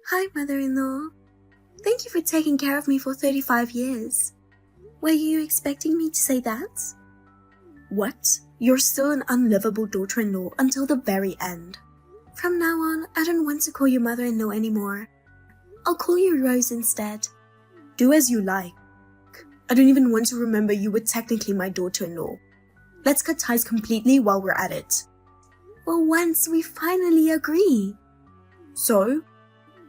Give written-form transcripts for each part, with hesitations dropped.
Hi, mother-in-law. Thank you for taking care of me for 35 years. Were you expecting me to say that? What? You're still an unlivable daughter-in-law until the very end. From now on, I don't want to call you mother-in-law anymore. I'll call you Rose instead. Do as you like. I don't even want to remember you were technically my daughter-in-law. Let's cut ties completely while we're at it. Well, once we finally agree. So?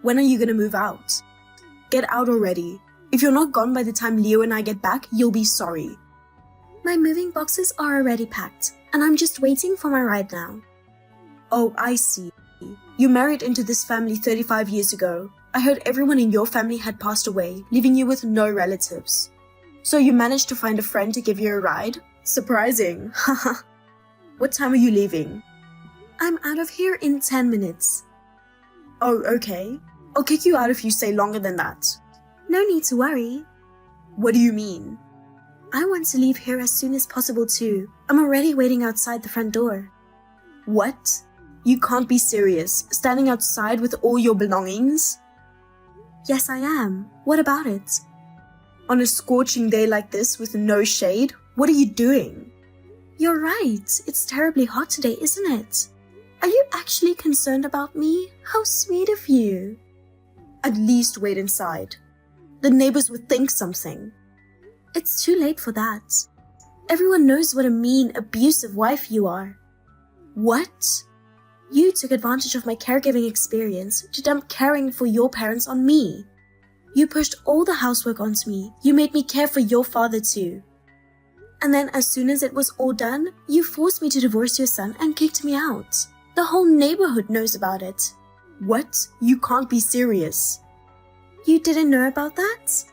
When are you gonna move out? Get out already. If you're not gone by the time Leo and I get back, you'll be sorry. My moving boxes are already packed, and I'm just waiting for my ride now. Oh, I see. You married into this family 35 years ago. I heard everyone in your family had passed away, leaving you with no relatives. So you managed to find a friend to give you a ride? Surprising. Haha. What time are you leaving? I'm out of here in 10 minutes. Oh, okay. I'll kick you out if you stay longer than that. No need to worry. What do you mean? I want to leave here as soon as possible too. I'm already waiting outside the front door. What? You can't be serious, standing outside with all your belongings? Yes, I am. What about it? On a scorching day like this with no shade, what are you doing? You're right. It's terribly hot today, isn't it? Are you actually concerned about me? How sweet of you. At least wait inside. The neighbors would think something. It's too late for that. Everyone knows what a mean, abusive wife you are. What? You took advantage of my caregiving experience to dump caring for your parents on me. You pushed all the housework onto me. You made me care for your father too. And then as soon as it was all done, you forced me to divorce your son and kicked me out. The whole neighborhood knows about it. What? You can't be serious. You didn't know about that?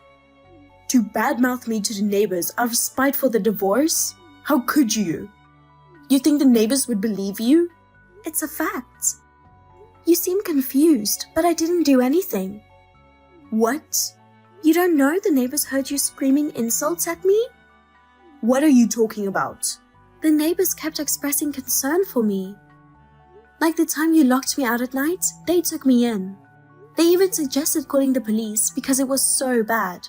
To badmouth me to the neighbors out of spite for the divorce? How could you? You think the neighbors would believe you? It's a fact. You seem confused, but I didn't do anything. What? You don't know the neighbors heard you screaming insults at me? What are you talking about? The neighbors kept expressing concern for me. Like the time you locked me out at night, they took me in. They even suggested calling the police because it was so bad.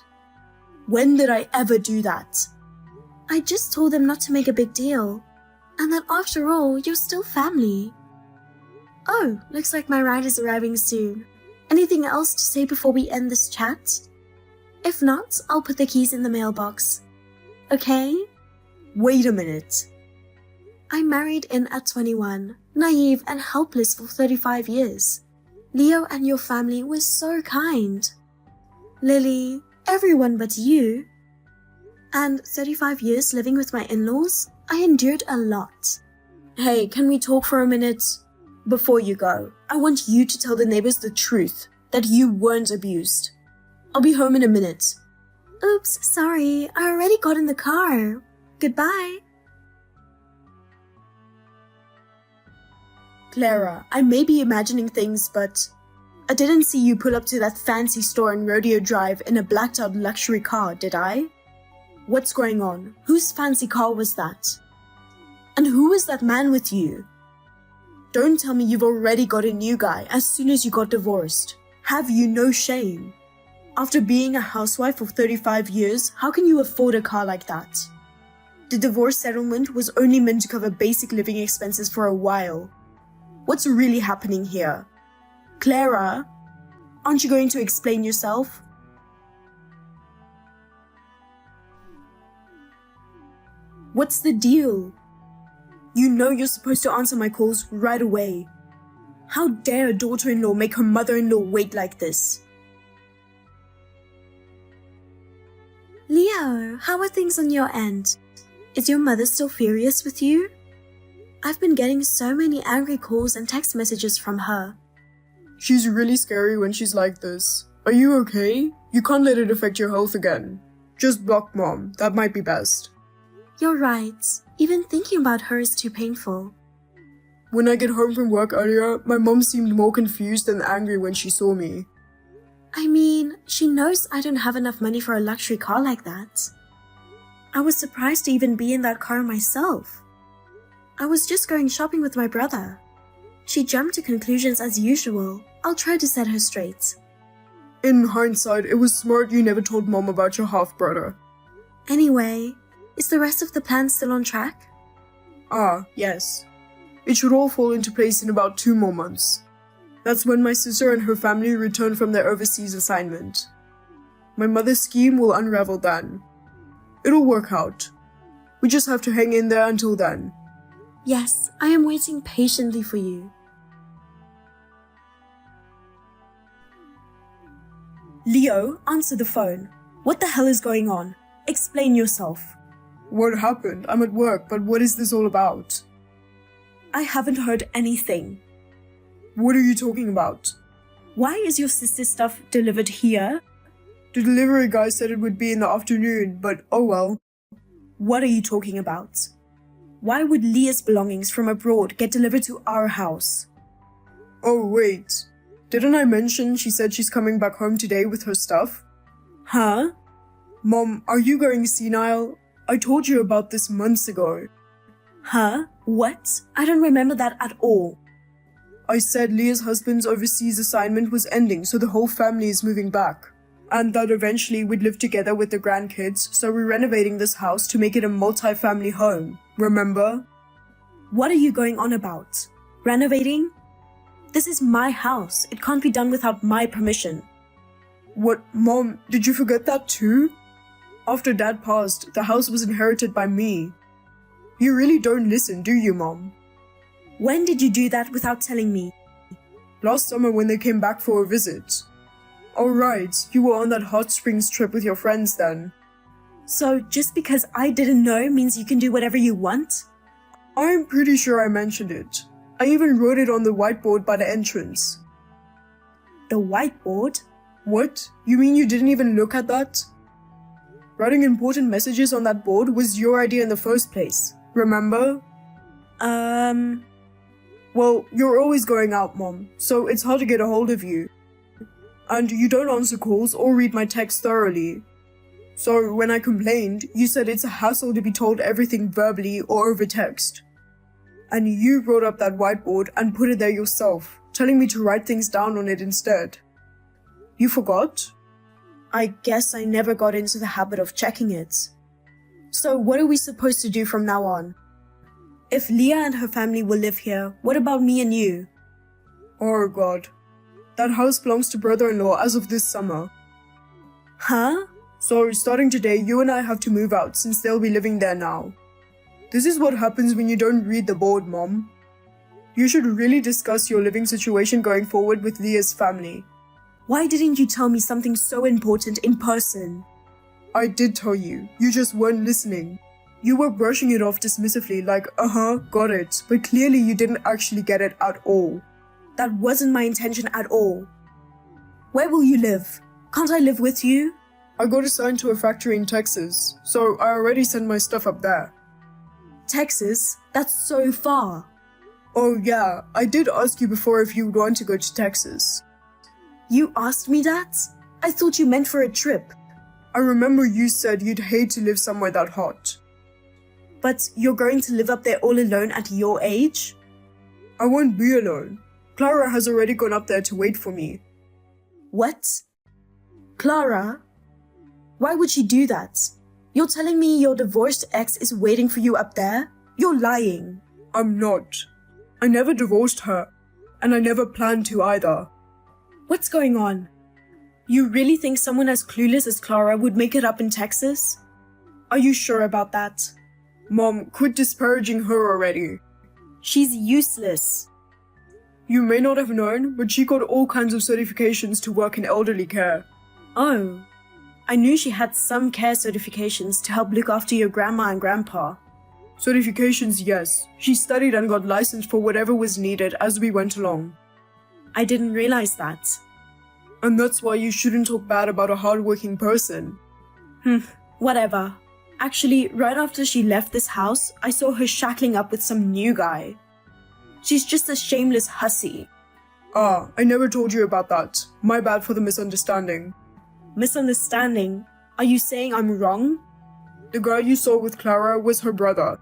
When did I ever do that? I just told them not to make a big deal. And that after all, you're still family. Oh, looks like my ride is arriving soon. Anything else to say before we end this chat? If not, I'll put the keys in the mailbox. Okay? Wait a minute. I married in at 21, naive and helpless for 35 years. Leo and your family were so kind. Lily, everyone but you. And 35 years living with my in-laws, I endured a lot. Hey, can we talk for a minute? Before you go, I want you to tell the neighbors the truth, that you weren't abused. I'll be home in a minute. Oops, sorry, I already got in the car. Goodbye. Clara, I may be imagining things, but I didn't see you pull up to that fancy store in Rodeo Drive in a blacked-out luxury car, did I? What's going on? Whose fancy car was that? And who was that man with you? Don't tell me you've already got a new guy as soon as you got divorced. Have you no shame? After being a housewife for 35 years, how can you afford a car like that? The divorce settlement was only meant to cover basic living expenses for a while. What's really happening here? Clara, aren't you going to explain yourself? What's the deal? You know you're supposed to answer my calls right away. How dare a daughter-in-law make her mother-in-law wait like this? Leo, how are things on your end? Is your mother still furious with you? I've been getting so many angry calls and text messages from her. She's really scary when she's like this. Are you okay? You can't let it affect your health again. Just block Mom, that might be best. You're right. Even thinking about her is too painful. When I get home from work earlier, my mom seemed more confused than angry when she saw me. I mean, she knows I don't have enough money for a luxury car like that. I was surprised to even be in that car myself. I was just going shopping with my brother. She jumped to conclusions as usual. I'll try to set her straight. In hindsight, it was smart you never told Mom about your half-brother. Anyway, is the rest of the plan still on track? Ah, yes. It should all fall into place in about 2 more months. That's when my sister and her family return from their overseas assignment. My mother's scheme will unravel then. It'll work out. We just have to hang in there until then. Yes, I am waiting patiently for you. Leo, answer the phone. What the hell is going on? Explain yourself. What happened? I'm at work, but what is this all about? I haven't heard anything. What are you talking about? Why is your sister's stuff delivered here? The delivery guy said it would be in the afternoon, but oh well. What are you talking about? Why would Leah's belongings from abroad get delivered to our house? Oh wait, didn't I mention she said she's coming back home today with her stuff? Huh? Mom, are you going senile? I told you about this months ago. Huh? What? I don't remember that at all. I said Leah's husband's overseas assignment was ending, so the whole family is moving back. And that eventually we'd live together with the grandkids, so we're renovating this house to make it a multi-family home. Remember? What are you going on about? Renovating? This is my house. It can't be done without my permission. What, Mom, did you forget that too? After Dad passed, the house was inherited by me. You really don't listen, do you, Mom? When did you do that without telling me? Last summer when they came back for a visit. Oh right, you were on that hot springs trip with your friends then. So just because I didn't know means you can do whatever you want? I'm pretty sure I mentioned it. I even wrote it on the whiteboard by the entrance. The whiteboard? What? You mean you didn't even look at that? Writing important messages on that board was your idea in the first place, remember? Well, you're always going out, Mom, so it's hard to get a hold of you. And you don't answer calls or read my texts thoroughly. So when I complained, you said it's a hassle to be told everything verbally or over text. And you wrote up that whiteboard and put it there yourself, telling me to write things down on it instead. You forgot? I guess I never got into the habit of checking it. So what are we supposed to do from now on? If Leah and her family will live here, what about me and you? Oh God. That house belongs to brother-in-law as of this summer. Huh? So starting today, you and I have to move out since they'll be living there now. This is what happens when you don't read the board, Mom. You should really discuss your living situation going forward with Leah's family. Why didn't you tell me something so important in person? I did tell you. You just weren't listening. You were brushing it off dismissively like, got it, but clearly you didn't actually get it at all. That wasn't my intention at all. Where will you live? Can't I live with you? I got assigned to a factory in Texas, so I already sent my stuff up there. Texas? That's so far. Oh yeah, I did ask you before if you would want to go to Texas. You asked me that? I thought you meant for a trip. I remember you said you'd hate to live somewhere that hot. But you're going to live up there all alone at your age? I won't be alone. Clara has already gone up there to wait for me. What? Clara? Why would she do that? You're telling me your divorced ex is waiting for you up there? You're lying. I'm not. I never divorced her, and I never planned to either. What's going on? You really think someone as clueless as Clara would make it up in Texas? Are you sure about that? Mom, quit disparaging her already. She's useless. You may not have known, but she got all kinds of certifications to work in elderly care. Oh. I knew she had some care certifications to help look after your grandma and grandpa. Certifications, yes. She studied and got licensed for whatever was needed as we went along. I didn't realize that. And that's why you shouldn't talk bad about a hardworking person. Whatever. Actually, right after she left this house, I saw her shackling up with some new guy. She's just a shameless hussy. Ah, I never told you about that. My bad for the misunderstanding. Misunderstanding? Are you saying I'm wrong? The guy you saw with Clara was her brother.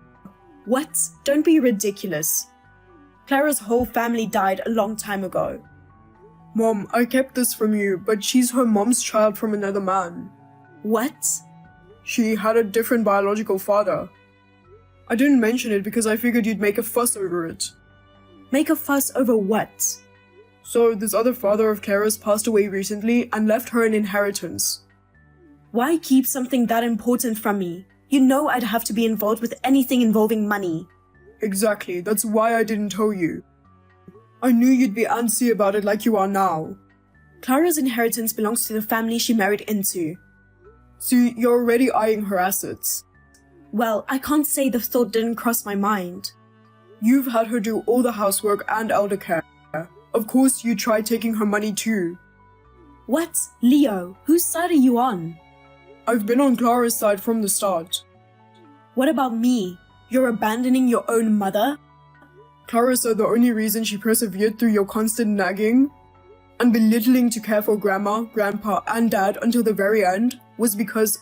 What? Don't be ridiculous. Clara's whole family died a long time ago. Mom, I kept this from you, but she's her mom's child from another man. What? She had a different biological father. I didn't mention it because I figured you'd make a fuss over it. Make a fuss over what? So, this other father of Clara's passed away recently and left her an inheritance. Why keep something that important from me? You know I'd have to be involved with anything involving money. Exactly, that's why I didn't tell you. I knew you'd be antsy about it like you are now. Clara's inheritance belongs to the family she married into. See, you're already eyeing her assets. Well, I can't say the thought didn't cross my mind. You've had her do all the housework and elder care. Of course, you tried taking her money too. What? Leo, whose side are you on? I've been on Clara's side from the start. What about me? You're abandoning your own mother? Clara said the only reason she persevered through your constant nagging and belittling to care for Grandma, Grandpa, and Dad until the very end was because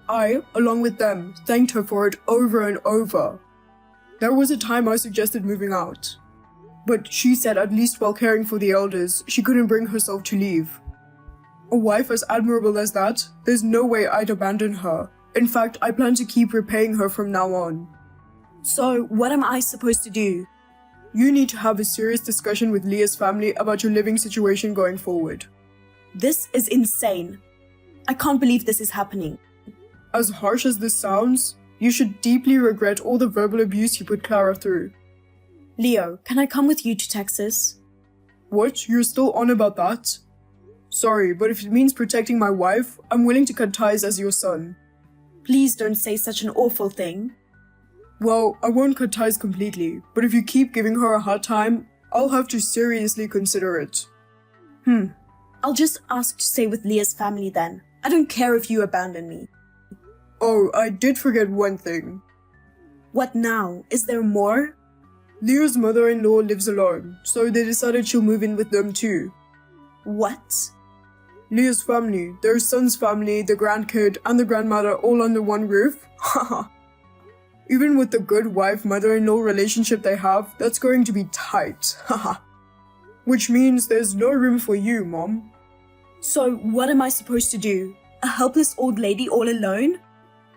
I, along with them, thanked her for it over and over. There was a time I suggested moving out, but she said at least while caring for the elders, she couldn't bring herself to leave. A wife as admirable as that, there's no way I'd abandon her. In fact, I plan to keep repaying her from now on. So, what am I supposed to do? You need to have a serious discussion with Leah's family about your living situation going forward. This is insane. I can't believe this is happening. As harsh as this sounds, you should deeply regret all the verbal abuse you put Clara through. Leo, can I come with you to Texas? What? You're still on about that? Sorry, but if it means protecting my wife, I'm willing to cut ties as your son. Please don't say such an awful thing. Well, I won't cut ties completely, but if you keep giving her a hard time, I'll have to seriously consider it. I'll just ask to stay with Leah's family then. I don't care if you abandon me. Oh, I did forget one thing. What now? Is there more? Leah's mother-in-law lives alone, so they decided she'll move in with them too. What? Leah's family, their son's family, the grandkid, and the grandmother all under one roof? Haha. Even with the good wife-mother-in-law relationship they have, that's going to be tight. Haha. Which means there's no room for you, Mom. So, what am I supposed to do? A helpless old lady all alone?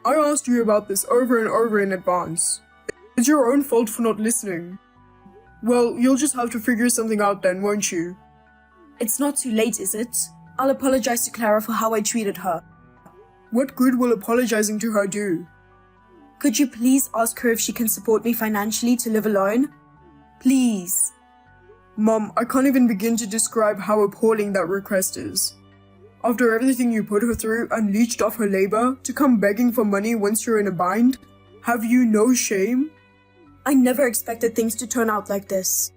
I asked you about this over and over in advance. It's your own fault for not listening. Well, you'll just have to figure something out then, won't you? It's not too late, is it? I'll apologize to Clara for how I treated her. What good will apologizing to her do? Could you please ask her if she can support me financially to live alone? Please. Mom, I can't even begin to describe how appalling that request is. After everything you put her through and leached off her labor, to come begging for money once you're in a bind? Have you no shame? I never expected things to turn out like this.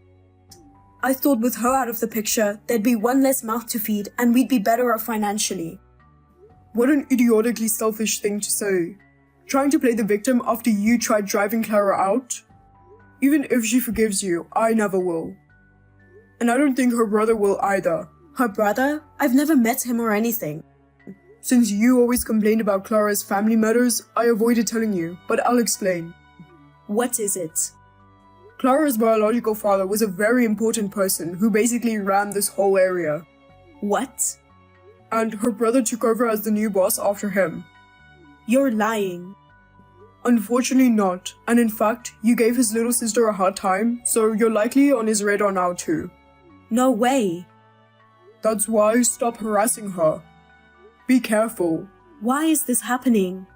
I thought with her out of the picture, there'd be one less mouth to feed and we'd be better off financially. What an idiotically selfish thing to say. Trying to play the victim after you tried driving Clara out? Even if she forgives you, I never will. And I don't think her brother will either. Her brother? I've never met him or anything. Since you always complained about Clara's family matters, I avoided telling you, but I'll explain. What is it? Clara's biological father was a very important person who basically ran this whole area. What? And her brother took over as the new boss after him. You're lying. Unfortunately not, and in fact, you gave his little sister a hard time, so you're likely on his radar now too. No way. That's why stop harassing her. Be careful. Why is this happening?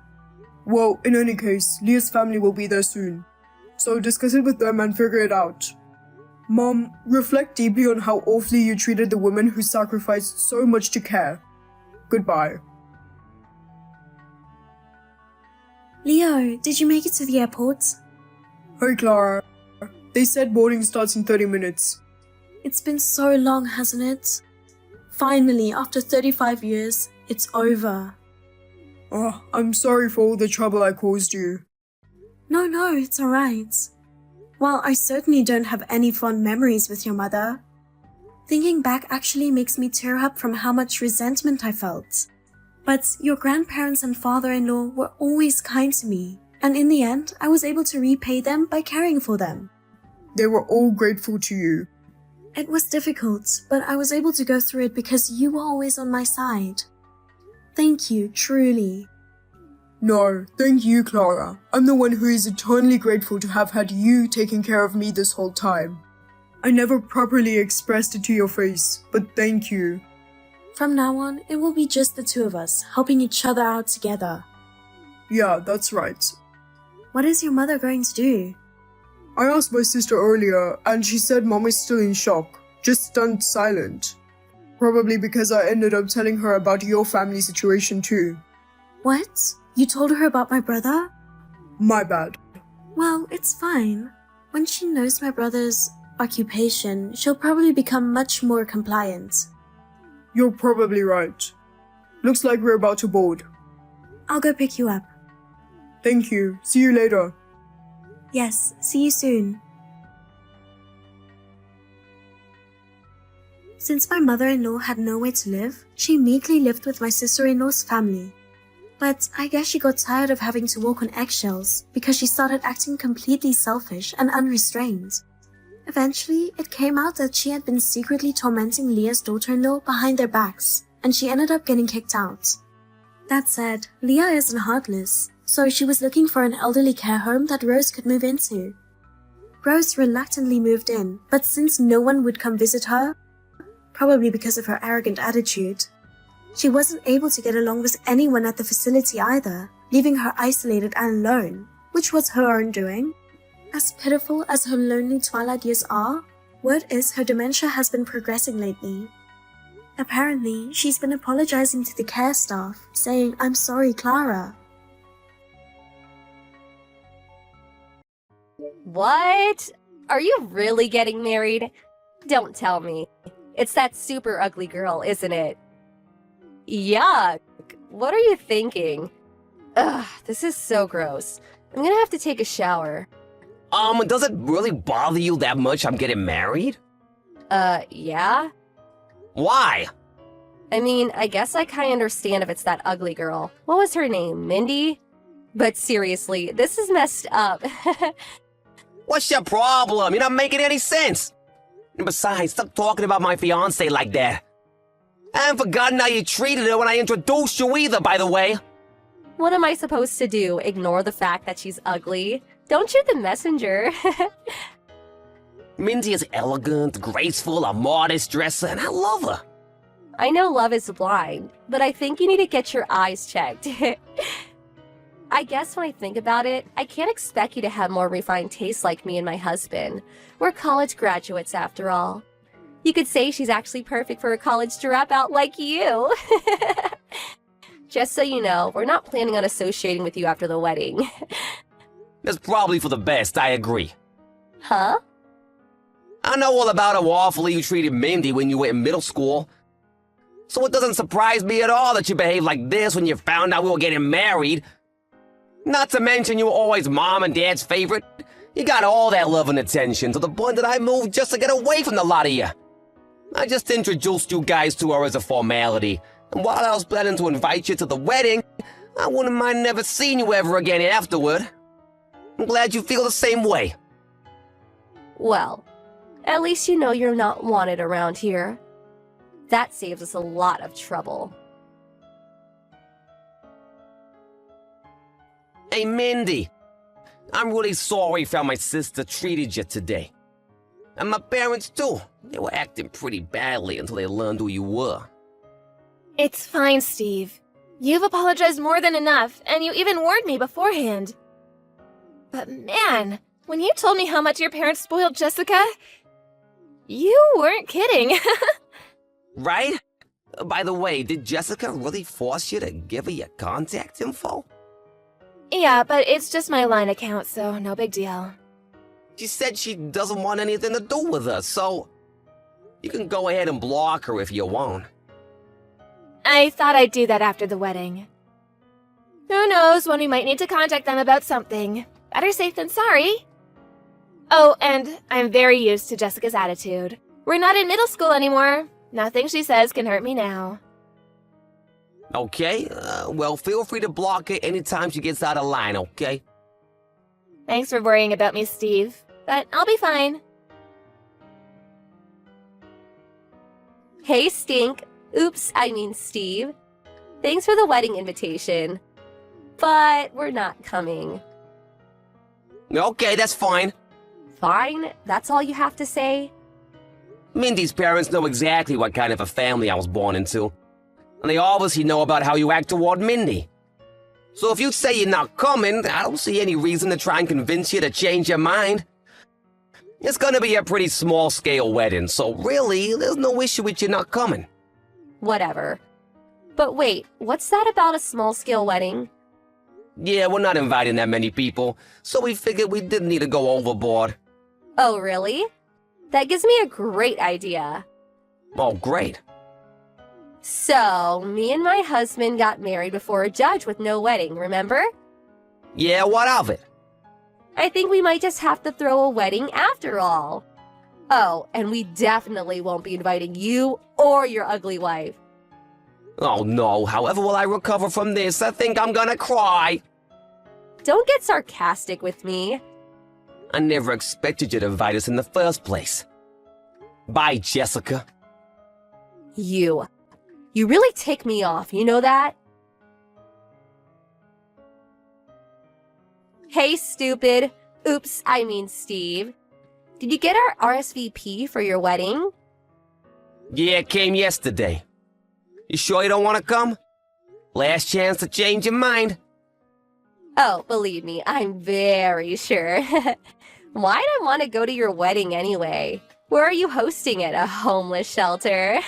Well, in any case, Leah's family will be there soon. So discuss it with them and figure it out. Mom, reflect deeply on how awfully you treated the woman who sacrificed so much to care. Goodbye. Leo, did you make it to the airport? Hey Clara. They said boarding starts in 30 minutes. It's been so long, hasn't it? Finally, after 35 years, it's over. Oh, I'm sorry for all the trouble I caused you. No, it's alright. While I certainly don't have any fond memories with your mother, thinking back actually makes me tear up from how much resentment I felt. But your grandparents and father-in-law were always kind to me, and in the end, I was able to repay them by caring for them. They were all grateful to you. It was difficult, but I was able to go through it because you were always on my side. Thank you, truly. No, thank you, Clara. I'm the one who is eternally grateful to have had you taking care of me this whole time. I never properly expressed it to your face, but thank you. From now on, it will be just the two of us, helping each other out together. Yeah, that's right. What is your mother going to do? I asked my sister earlier, and she said Mom is still in shock, just stunned silent. Probably because I ended up telling her about your family situation too. What? You told her about my brother? My bad. Well, it's fine. When she knows my brother's occupation, she'll probably become much more compliant. You're probably right. Looks like we're about to board. I'll go pick you up. Thank you. See you later. Yes, see you soon. Since my mother-in-law had nowhere to live, she meekly lived with my sister-in-law's family. But I guess she got tired of having to walk on eggshells because she started acting completely selfish and unrestrained. Eventually, it came out that she had been secretly tormenting Leah's daughter-in-law behind their backs, and she ended up getting kicked out. That said, Leah isn't heartless, so she was looking for an elderly care home that Rose could move into. Rose reluctantly moved in, but since no one would come visit her, probably because of her arrogant attitude, she wasn't able to get along with anyone at the facility either, leaving her isolated and alone, which was her own doing. As pitiful as her lonely twilight years are, word is her dementia has been progressing lately. Apparently, she's been apologizing to the care staff, saying, "I'm sorry, Clara." What? Are you really getting married? Don't tell me. It's that super ugly girl, isn't it? Yuck. What are you thinking? Ugh, this is so gross. I'm gonna have to take a shower. Does it really bother you that much I'm getting married? Yeah? Why? I mean, I guess I kinda understand if it's that ugly girl. What was her name? Mindy? But seriously, this is messed up. What's your problem? You're not making any sense. And besides, stop talking about my fiancé like that. I haven't forgotten how you treated her when I introduced you either, by the way. What am I supposed to do? Ignore the fact that she's ugly? Don't shoot the messenger. Mindy is elegant, graceful, a modest dresser, and I love her. I know love is blind, but I think you need to get your eyes checked. I guess when I think about it, I can't expect you to have more refined taste like me and my husband. We're college graduates after all. You could say she's actually perfect for a college dropout like you. Just so you know, we're not planning on associating with you after the wedding. That's probably for the best, I agree. Huh? I know all about how awfully you treated Mindy when you were in middle school. So it doesn't surprise me at all that you behaved like this when you found out we were getting married. Not to mention you were always Mom and Dad's favorite. You got all that love and attention to the point that I moved just to get away from the lot of you. I just introduced you guys to her as a formality. And while I was planning to invite you to the wedding, I wouldn't mind never seeing you ever again afterward. I'm glad you feel the same way. Well, at least you know you're not wanted around here. That saves us a lot of trouble. Hey, Mindy. I'm really sorry for how my sister treated you today. And my parents, too. They were acting pretty badly until they learned who you were. It's fine, Steve. You've apologized more than enough, and you even warned me beforehand. But man, when you told me how much your parents spoiled Jessica, you weren't kidding. Right? By the way, did Jessica really force you to give her your contact info? Yeah, but it's just my line account, so no big deal. She said she doesn't want anything to do with us, so you can go ahead and block her if you want. I thought I'd do that after the wedding. Who knows when we might need to contact them about something. Better safe than sorry. Oh, and I'm very used to Jessica's attitude. We're not in middle school anymore. Nothing she says can hurt me now. Okay, well, feel free to block her anytime she gets out of line, okay? Thanks for worrying about me, Steve. But I'll be fine. Hey, Stink. Oops, I mean Steve. Thanks for the wedding invitation. But we're not coming. Okay, that's fine. Fine? That's all you have to say? Mindy's parents know exactly what kind of a family I was born into. And they obviously know about how you act toward Mindy. So if you say you're not coming, I don't see any reason to try and convince you to change your mind. It's gonna be a pretty small-scale wedding, so really, there's no issue with you not coming. Whatever. But wait, what's that about a small-scale wedding? Yeah, we're not inviting that many people, so we figured we didn't need to go overboard. Oh, really? That gives me a great idea. Oh, great. So, me and my husband got married before a judge with no wedding, remember? Yeah, what of it? I think we might just have to throw a wedding after all. Oh, and we definitely won't be inviting you or your ugly wife. Oh no, however will I recover from this? I think I'm gonna cry. Don't get sarcastic with me. I never expected you to invite us in the first place. Bye, Jessica. You really tick me off, you know that? Hey, stupid. Oops, I mean Steve. Did you get our RSVP for your wedding? Yeah, it came yesterday. You sure you don't want to come? Last chance to change your mind. Oh, believe me, I'm very sure. Why'd I want to go to your wedding anyway? Where are you hosting it? A homeless shelter?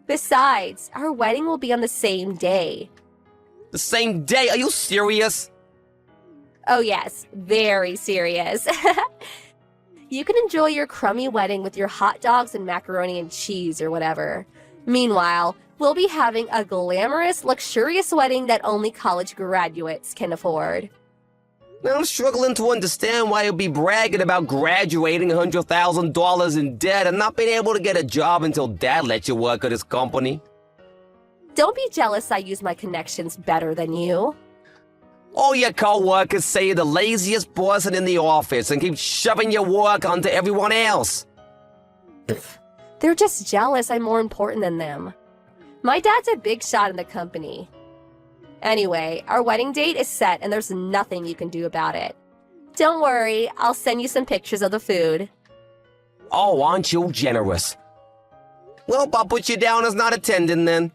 Besides, our wedding will be on the same day. The same day? Are you serious? Oh yes, very serious. You can enjoy your crummy wedding with your hot dogs and macaroni and cheese or whatever. Meanwhile, we'll be having a glamorous, luxurious wedding that only college graduates can afford. I'm struggling to understand why you'll be bragging about graduating $100,000 in debt and not being able to get a job until Dad lets you work at his company. Don't be jealous I use my connections better than you. All your co-workers say you're the laziest person in the office and keep shoving your work onto everyone else. They're just jealous I'm more important than them. My dad's a big shot in the company. Anyway, our wedding date is set and there's nothing you can do about it. Don't worry, I'll send you some pictures of the food. Oh, aren't you generous? Well, I'll put you down as not attending then.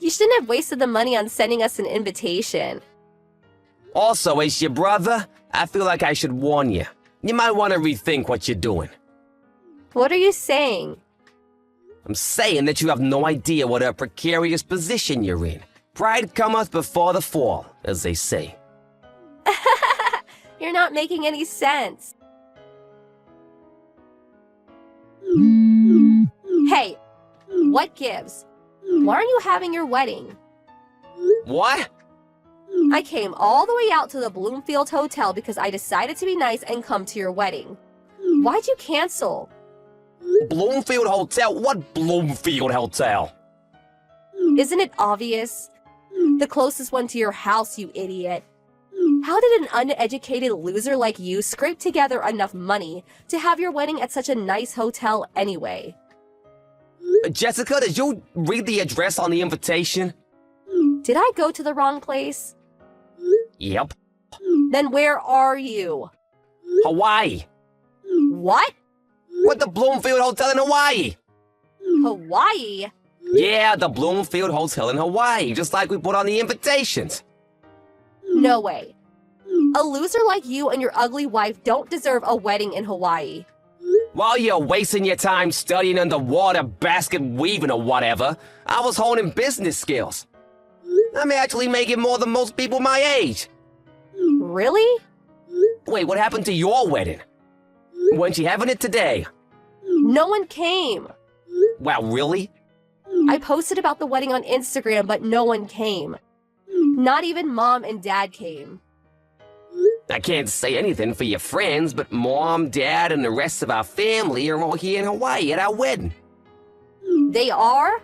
You shouldn't have wasted the money on sending us an invitation. Also, as your brother, I feel like I should warn you. You might want to rethink what you're doing. What are you saying? I'm saying that you have no idea what a precarious position you're in. Pride cometh before the fall, as they say. You're not making any sense. Hey, what gives? Why aren't you having your wedding? What? I came all the way out to the Bloomfield Hotel because I decided to be nice and come to your wedding. Why'd you cancel? Bloomfield Hotel? What Bloomfield Hotel? Isn't it obvious? The closest one to your house, you idiot. How did an uneducated loser like you scrape together enough money to have your wedding at such a nice hotel anyway? Jessica, did you read the address on the invitation? Did I go to the wrong place? Yep. Then where are you? Hawaii. What? What, the Bloomfield Hotel in Hawaii? Hawaii? Yeah, the Bloomfield Hotel in Hawaii, just like we put on the invitations. No way. A loser like you and your ugly wife don't deserve a wedding in Hawaii. While you're wasting your time studying underwater basket weaving or whatever, I was honing business skills. I'm actually making more than most people my age. Really? Wait, what happened to your wedding? Weren't you having it today? No one came. Wow, really? I posted about the wedding on Instagram, but no one came. Not even Mom and Dad came. I can't say anything for your friends, but Mom, Dad, and the rest of our family are all here in Hawaii at our wedding. They are?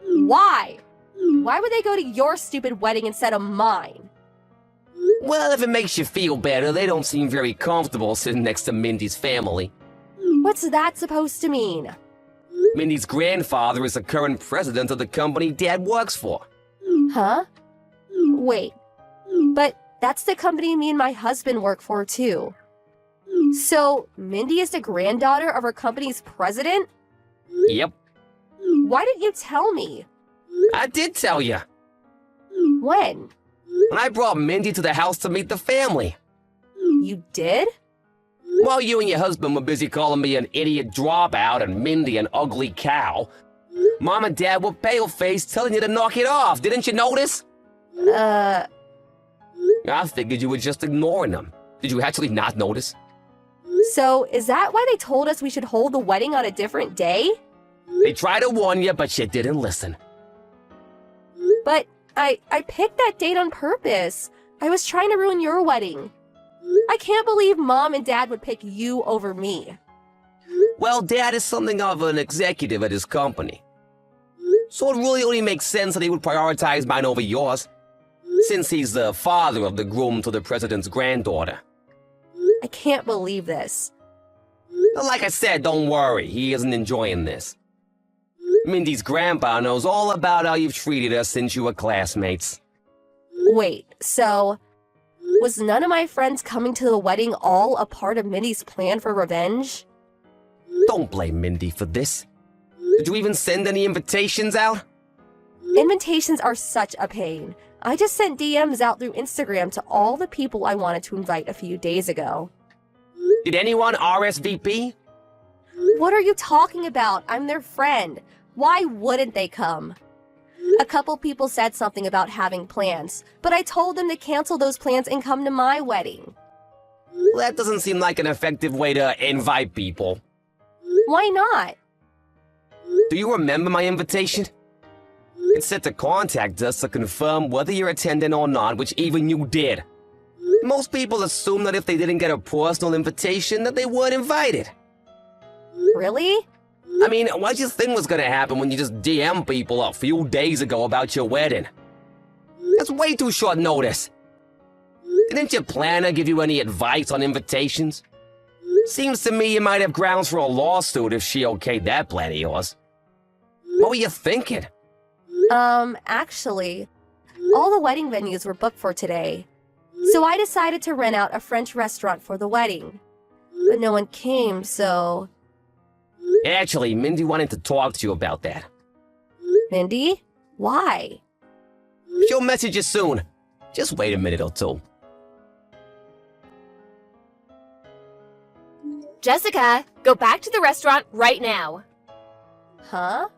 Why? Why would they go to your stupid wedding instead of mine? Well, if it makes you feel better, they don't seem very comfortable sitting next to Mindy's family. What's that supposed to mean? Mindy's grandfather is the current president of the company Dad works for. Huh? Wait. But that's the company me and my husband work for, too. So, Mindy is the granddaughter of our company's president? Yep, Why didn't you tell me? I did tell you. When? When I brought Mindy to the house to meet the family. You did? While you and your husband were busy calling me an idiot dropout and Mindy an ugly cow, Mom and Dad were pale-faced telling you to knock it off. Didn't you notice? I figured you were just ignoring them. Did you actually not notice? So, is that why they told us we should hold the wedding on a different day? They tried to warn you, but you didn't listen. But I picked that date on purpose. I was trying to ruin your wedding. I can't believe Mom and Dad would pick you over me. Well, Dad is something of an executive at his company. So it really only makes sense that he would prioritize mine over yours, since he's the father of the groom to the president's granddaughter. I can't believe this. Like I said, don't worry, he isn't enjoying this. Mindy's grandpa knows all about how you've treated us since you were classmates. Wait, so was none of my friends coming to the wedding all a part of Mindy's plan for revenge? Don't blame Mindy for this. Did you even send any invitations out? Invitations are such a pain. I just sent DMs out through Instagram to all the people I wanted to invite a few days ago. Did anyone RSVP? What are you talking about? I'm their friend. Why wouldn't they come? A couple people said something about having plans, but I told them to cancel those plans and come to my wedding. Well, that doesn't seem like an effective way to invite people. Why not? Do you remember my invitation? It said to contact us to confirm whether you're attending or not, which even you did. Most people assume that if they didn't get a personal invitation, that they weren't invited. Really? I mean, what did you think was gonna happen when you just DM people a few days ago about your wedding? That's way too short notice. Didn't your planner give you any advice on invitations? Seems to me you might have grounds for a lawsuit if she okayed that plan of yours. What were you thinking? Actually, all the wedding venues were booked for today. So I decided to rent out a French restaurant for the wedding. But no one came, so... Actually, Mindy wanted to talk to you about that. Mindy? Why? She'll message you soon. Just wait a minute or two. Jessica, go back to the restaurant right now. Huh?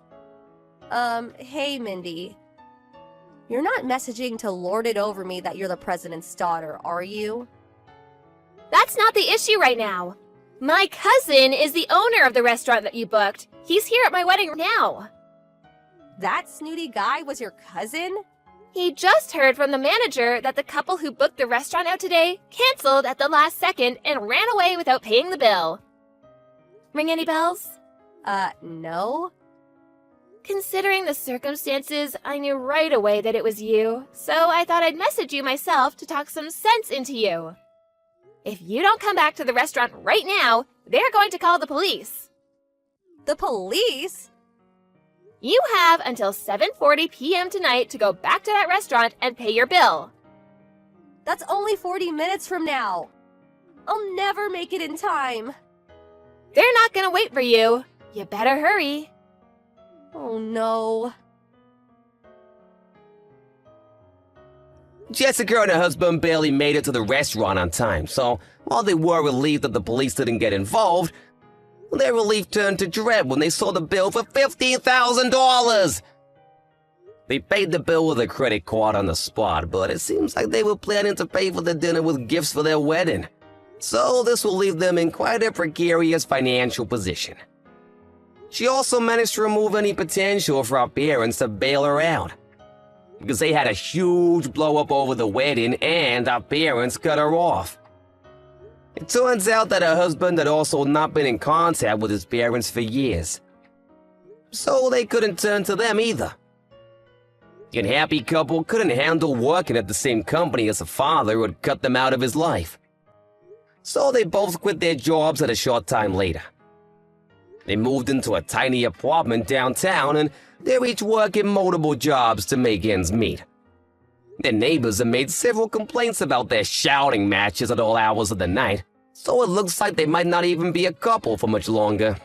Hey, Mindy. You're not messaging to lord it over me that you're the president's daughter, are you? That's not the issue right now. My cousin is the owner of the restaurant that you booked. He's here at my wedding now. That snooty guy was your cousin? He just heard from the manager that the couple who booked the restaurant out today canceled at the last second and ran away without paying the bill. Ring any bells? No. Considering the circumstances, I knew right away that it was you, so I thought I'd message you myself to talk some sense into you. If you don't come back to the restaurant right now, they're going to call the police. The police? You have until 7:40 p.m. tonight to go back to that restaurant and pay your bill. That's only 40 minutes from now. I'll never make it in time. They're not gonna wait for you. You better hurry. Oh no. Jessica and her husband barely made it to the restaurant on time, so while they were relieved that the police didn't get involved, their relief turned to dread when they saw the bill for $15,000. They paid the bill with a credit card on the spot, but it seems like they were planning to pay for the dinner with gifts for their wedding. So this will leave them in quite a precarious financial position. She also managed to remove any potential for our parents to bail her out, because they had a huge blow-up over the wedding and our parents cut her off. It turns out that her husband had also not been in contact with his parents for years, so they couldn't turn to them either. The unhappy couple couldn't handle working at the same company as the father who had cut them out of his life, so they both quit their jobs at a short time later. They moved into a tiny apartment downtown, and they're each working multiple jobs to make ends meet. Their neighbors have made several complaints about their shouting matches at all hours of the night, so it looks like they might not even be a couple for much longer.